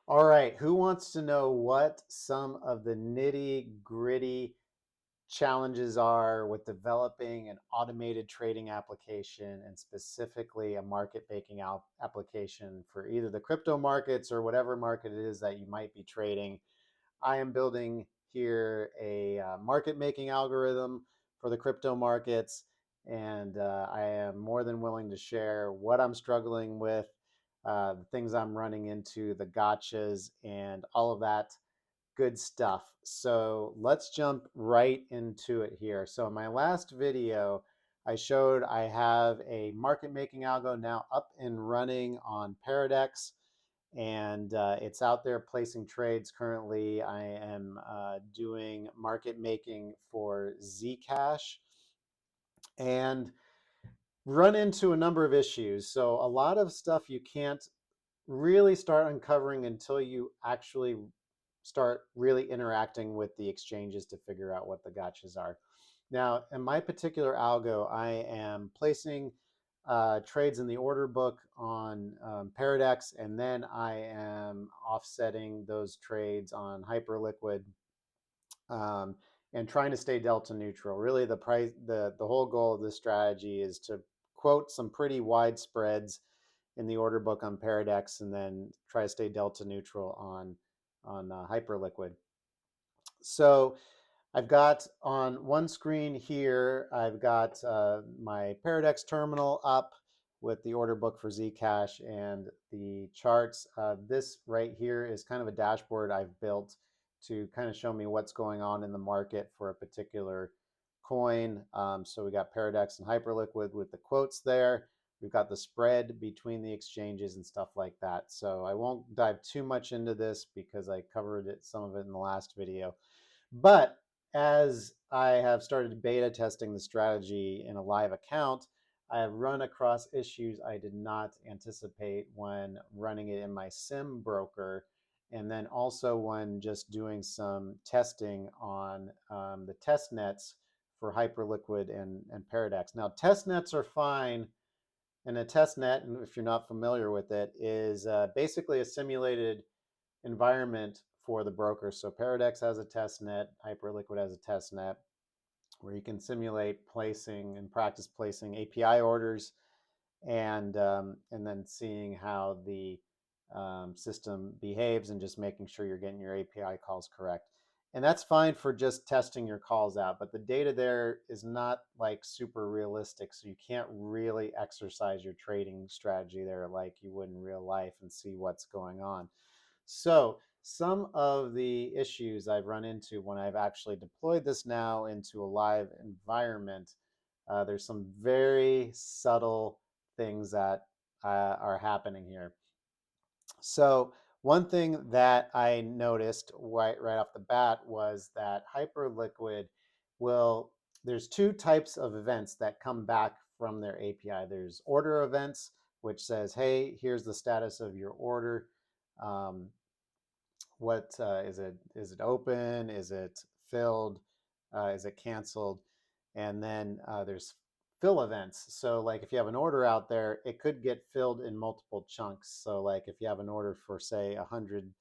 All right, who wants to know what some of the nitty-gritty challenges are with developing an automated trading application and specifically a market making application for either the crypto markets or whatever market it is that you might be trading? I am building here a market making algorithm for the crypto markets, and I am more than willing to share what I'm struggling with, the things I'm running into, the gotchas, and all of that good stuff. So let's jump right into it here. So in my last video, I showed I have a market making algo now up and running on Paradex, and it's out there placing trades currently. I am doing market making for Zcash and run into a number of issues. So a lot of stuff you can't really start uncovering until you actually start really interacting with the exchanges to figure out what the gotchas are. Now, in my particular algo, I am placing trades in the order book on Paradex, and then I am offsetting those trades on Hyperliquid, um, and trying to stay delta neutral. Really, the whole goal of this strategy is to quote some pretty wide spreads in the order book on Paradex, and then try to stay delta neutral on Hyperliquid. So I've got on one screen here, I've got my Paradex terminal up with the order book for Zcash and the charts. This right here is kind of a dashboard I've built to kind of show me what's going on in the market for a particular coin. So we got Paradex and Hyperliquid with the quotes there. We've got the spread between the exchanges and stuff like that. So I won't dive too much into this because I covered some of it in the last video. But as I have started beta testing the strategy in a live account, I have run across issues I did not anticipate when running it in my sim broker, and then also when just doing some testing on the test nets for Hyperliquid and Paradex. Now, test nets are fine, and a test net, and if you're not familiar with it, is basically a simulated environment for the broker. So Paradex has a test net, Hyperliquid has a test net where you can simulate placing and practice placing API orders, and then seeing how the system behaves and just making sure you're getting your API calls correct. And that's fine for just testing your calls out, but the data there is not like super realistic. So you can't really exercise your trading strategy there like you would in real life and see what's going on. So some of the issues I've run into when I've actually deployed this now into a live environment, there's some very subtle things that are happening here. So one thing that I noticed right off the bat was that Hyperliquid will, there's two types of events that come back from their API. There's order events, which says, hey, here's the status of your order. Um, what is it? Is it open? Is it filled? Is it canceled? And then there's fill events. So like if you have an order out there, it could get filled in multiple chunks. So like if you have an order for say 100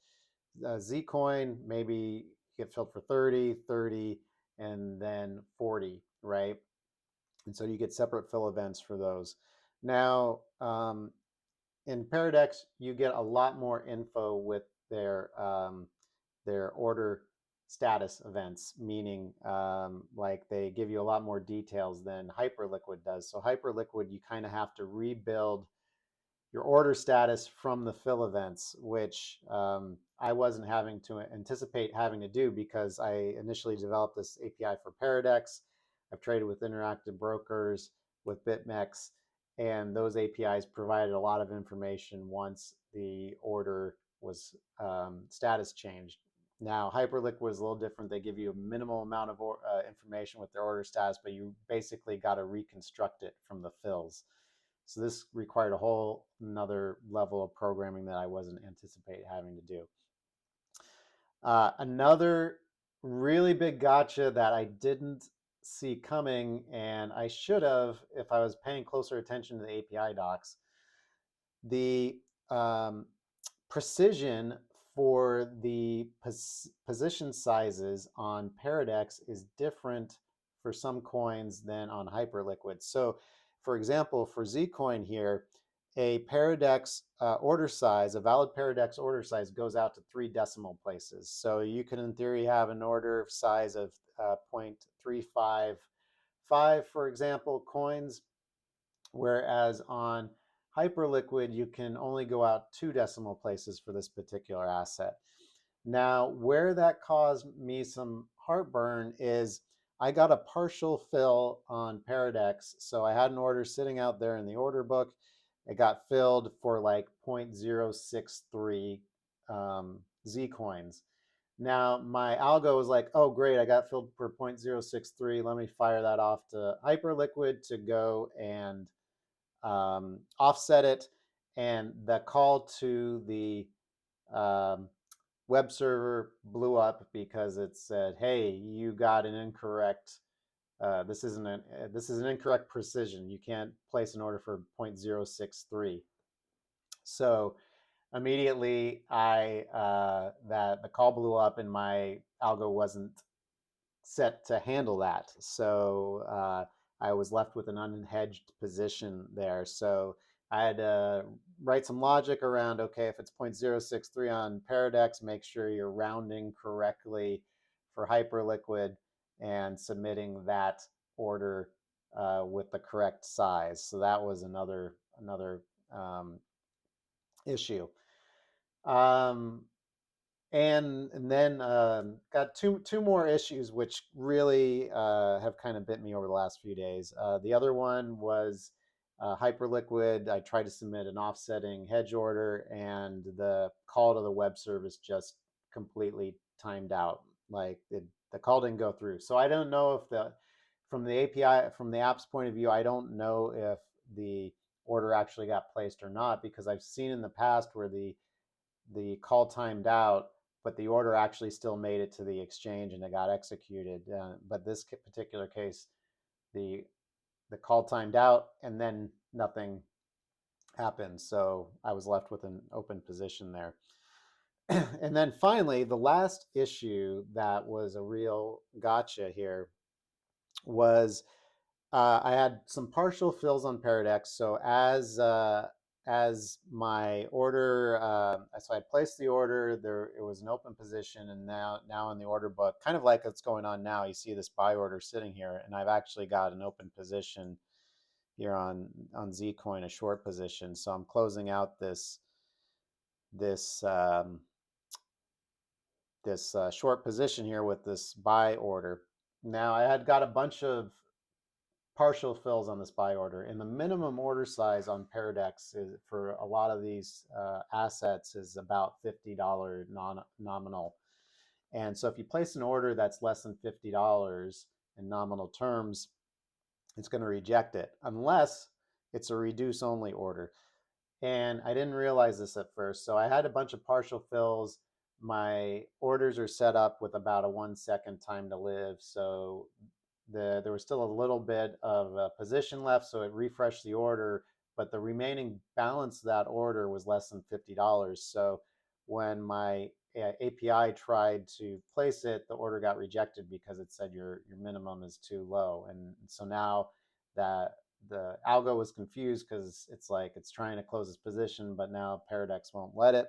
Zcoin, maybe get filled for 30, 30, and then 40, right? And so you get separate fill events for those. Now, in Paradex, you get a lot more info with their order status events, meaning like they give you a lot more details than Hyperliquid does. So Hyperliquid, you kind of have to rebuild your order status from the fill events, which I wasn't having to anticipate having to do because I initially developed this API for Paradex. I've traded with interactive brokers, with BitMEX, and those APIs provided a lot of information once the order was status changed. Now, Hyperliquid was a little different. They give you a minimal amount of information with their order status, but you basically got to reconstruct it from the fills. So this required a whole another level of programming that I wasn't anticipating having to do. Another really big gotcha that I didn't see coming, and I should have if I was paying closer attention to the API docs, the precision for the position sizes on Paradex is different for some coins than on Hyperliquid. So, for example, for Zcoin here, a Paradex order size, a valid Paradex order size goes out to 3 decimal places. So you can, in theory, have an order size of 0.355, for example, coins, whereas on Hyperliquid, you can only go out 2 decimal places for this particular asset. Now, where that caused me some heartburn is I got a partial fill on Paradex. So I had an order sitting out there in the order book. It got filled for like 0.063 Z coins. Now, my algo was like, oh, great, I got filled for 0.063. Let me fire that off to Hyperliquid to go and offset it. And the call to the um, web server blew up because it said, "Hey, you got an incorrect. This isn't an this is an incorrect precision. You can't place an order for 0.063." So immediately, that the call blew up, and my algo wasn't set to handle that. So I was left with an unhedged position there. So I had to write some logic around, okay, if it's 0.063 on Paradex, make sure you're rounding correctly for Hyperliquid and submitting that order with the correct size. So that was another issue. Um, and then got two more issues which really have kind of bit me over the last few days. The other one was Hyperliquid. I tried to submit an offsetting hedge order, and the call to the web service just completely timed out. Like the call didn't go through. So I don't know if from the API, from the app's point of view, I don't know if the order actually got placed or not, because I've seen in the past where the call timed out, but the order actually still made it to the exchange and it got executed. But this particular case, the the call timed out and then nothing happened. So I was left with an open position there. And then finally, the last issue that was a real gotcha here was I had some partial fills on Paradex. So as my order, so I placed the order. There it was an open position, and now in the order book, kind of like what's going on now, you see this buy order sitting here, and I've actually got an open position here on Zcoin, a short position. So I'm closing out this short position here with this buy order. Now I had got a bunch of partial fills on this buy order, and the minimum order size on Paradex is, for a lot of these assets, is about $50 nominal. And so if you place an order that's less than $50 in nominal terms, it's going to reject it unless it's a reduce only order. And I didn't realize this at first. So I had a bunch of partial fills. My orders are set up with about a 1 second time to live. So there was still a little bit of a position left, so it refreshed the order, but the remaining balance of that order was less than $50. So when my API tried to place it, the order got rejected because it said your minimum is too low. And so now that the algo was confused because it's like it's trying to close its position, but now Paradex won't let it.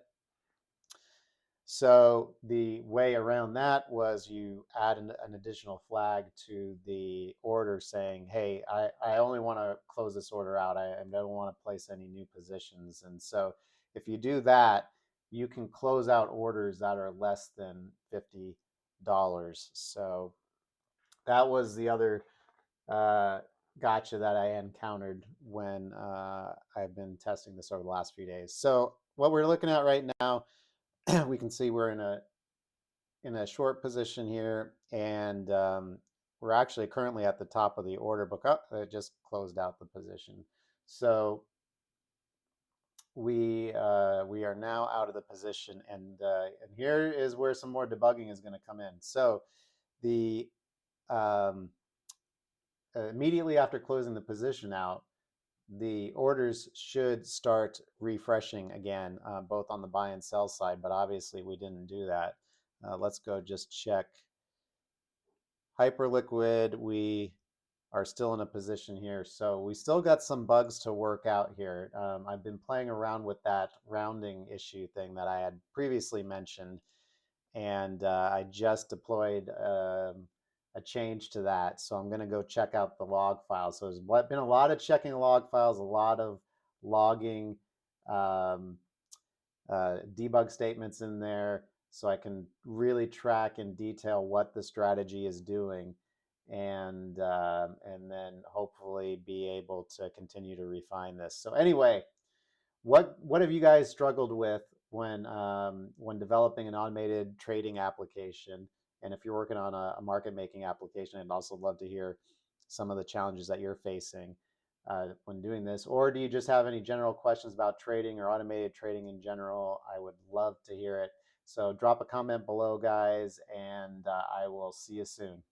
So the way around that was you add an additional flag to the order saying, hey, I only want to close this order out. I don't want to place any new positions. And so if you do that, you can close out orders that are less than $50. So that was the other gotcha that I encountered when I've been testing this over the last few days. So what we're looking at right now, we can see we're in a short position here, and we're actually currently at the top of the order book. Up, it just closed out the position. So we are now out of the position, and here is where some more debugging is going to come in. So the immediately after closing the position out, the orders should start refreshing again, both on the buy and sell side, but obviously we didn't do that. Let's go just check Hyperliquid. We are still in a position here. So we still got some bugs to work out here. I've been playing around with that rounding issue thing that I had previously mentioned, and I just deployed a change to that. So I'm going to go check out the log files. So there's been a lot of checking log files, a lot of logging um, debug statements in there, so I can really track in detail what the strategy is doing, and then hopefully be able to continue to refine this. So anyway, what have you guys struggled with when developing an automated trading application? And if you're working on a market making application, I'd also love to hear some of the challenges that you're facing when doing this. Or do you just have any general questions about trading or automated trading in general? I would love to hear it. So drop a comment below, guys, and I will see you soon.